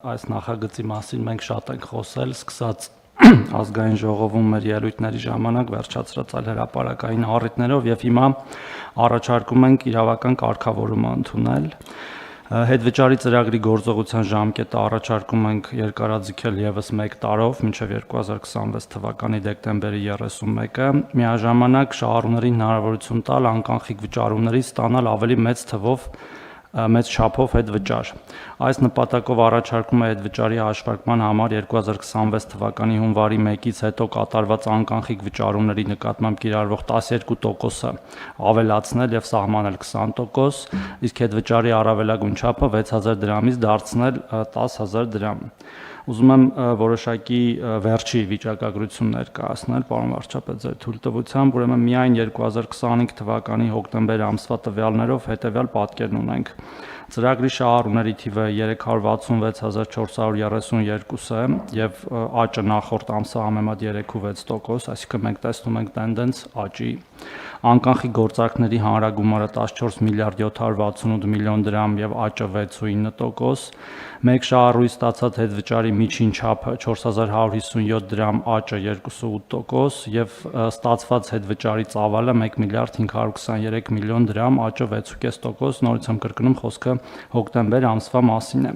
Այս նախագծի մասին մենք շատ ենք խոսել, սկսած ազգային ժողովում մեր ելույթների ժամանակ, վերջացրած այլ հրապարակային առիթներով եւ հիմա առաջարկում ենք իրավական կարգավորումը ընդունել։ Հետվճարի ծրագրի գործողության ժամկետը առաջարկում ենք երկարաձգել եւս 1 տարով, մինչեւ 2026 թվականի դեկտեմբերի 31-ը, միաժամանակ շահառուներին հնարավորություն տալ անկանխիկ վճարումներից ստանալ ավելի մեծ չափով հետվճար։ Այս նպատակով առաջարկում է հետվճարի հաշվարկման համար 2026 թվականի հունվարի 1-ից հետո կատարված անկանխիկ վճարումների նկատմամբ կիրառվող 12%-ը ավելացնել եւ սահմանել 20%, իսկ հետվճարի առավելագույն չափը 6000 դրամից դարձնել 10000 դրամ։ Ուզում եմ որոշակի վերջի վիճակագրություն ներկայացնել, պարոն վարչապետ, ձեր թույլտվությամբ, ուրեմն միայն 2025 թվականի հոկտեմբեր ամսվա տվյալներով հետևյալ պատկերն ունենք։ Ծրագրի շահառուների թիվը 366432 է եւ աճը նախորդ ամսը համեմատ 3.6%, այսինքն մենք տեսնում ենք տենդենց աճի։ Անկանխիկ գործարքների հանրագումարը 14 միլիարդ 768 միլիոն դրամ եւ աճը 6.9%, մեկ շահառուի ստացած հետվճարի միջին չափը 4157 դրամ, աճը 2.8% եւ ստացված հետվճարի ծավալը 1 միլիարդ 523 միլիոն դրամ, աճը 6.5%, նորից եմ կրկնում, խոսքը հոկտեմբեր ամսվա մասին է։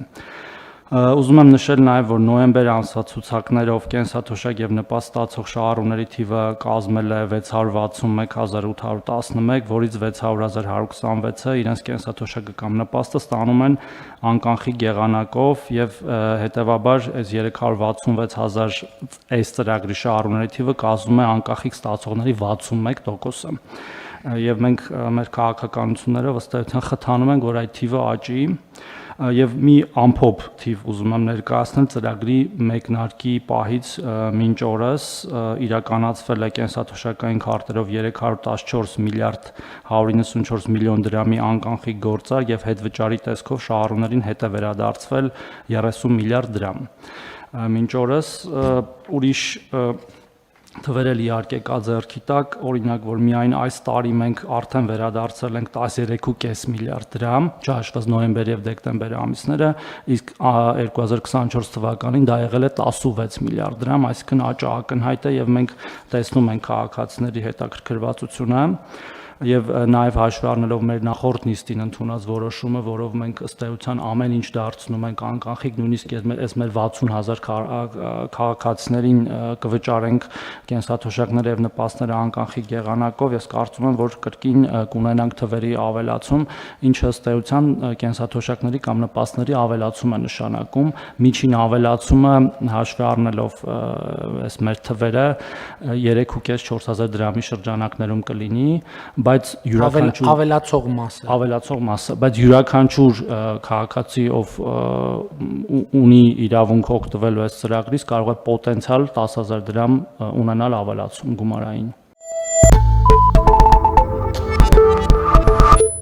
Ուզում եմ նշել նաև, որ նոյեմբեր ամսվա ցուցակներով կենսաթոշակ եւ նպաստ ստացող շահառուների թիվը կազմել է 661811, որից 600126-ը իրենց կենսաթոշակը կամ նպաստը ստանում են անկանխիկ եղանակով եւ հետեւաբար այս 366000 այս ծրագրի շահառուների թիվը կազմում է անկանխիկ ստացողների 61%-ը։ Եվ մենք մեր քաղաքականություններով ըստ էության խթանում ենք, որ այդ թիվը աճի եւ մի ամփոփ թիվ ուզում եմ ներկայացնել ծրագրի մեկնարկի պահից մինչ օրս իրականացվել է կենսաթոշակային քարտերով 314 միլիարդ 194 միլիոն դրամի անկանխիկ գործարք եւ հետվճարի տեսքով շահառուներին հետ է վերադարձվել 30 միլիարդ դրամ։ Մինչ օրս ուրիշ թվեր էլ իհարկե կա ձեռքի տակ, օրինակ, որ միայն այս տարի մենք արդեն վերադարձել ենք 13.5 միլիարդ դրամ, չհաշված նոյեմբեր եւ դեկտեմբեր ամիսները, իսկ 2024 թվականին դա եղել է 16 միլիարդ դրամ, այսինքն աճը ակնհայտ է եւ մենք տեսնում ենք քաղաքացիների հետաքրքրվածությունը եւ նաեւ հաշվի առնելով մեր նախորդ նիստին ընդունած որոշումը, որով մենք ըստ էության ամեն ինչ դարձնում ենք անկանխիկ, նույնիսկ այս մեր 60000 քաղաքացիներին կվճարենք կենսաթոշակները եւ նպաստները անկանխիկ եղանակով, ես կարծում եմ, որ կրկին կունենանք թվերի ավելացում, ինչը ըստ էության կենսաթոշակների կամ նպաստների ավելացում է նշանակում, միջին ավելացումը հաշվի առնելով այս մեր թվերը 3.5-4000 դրամի շրջանակներում կլինի, բայց յուրաքանչյուր ավելացող մասը, բայց յուրաքանչյուր քաղաքացի, ով ունի իրավունք օգտվելու այս ծրագրից, կարող է պոտենցիալ 10000 դրամ ունենալ ավելացում գումարային։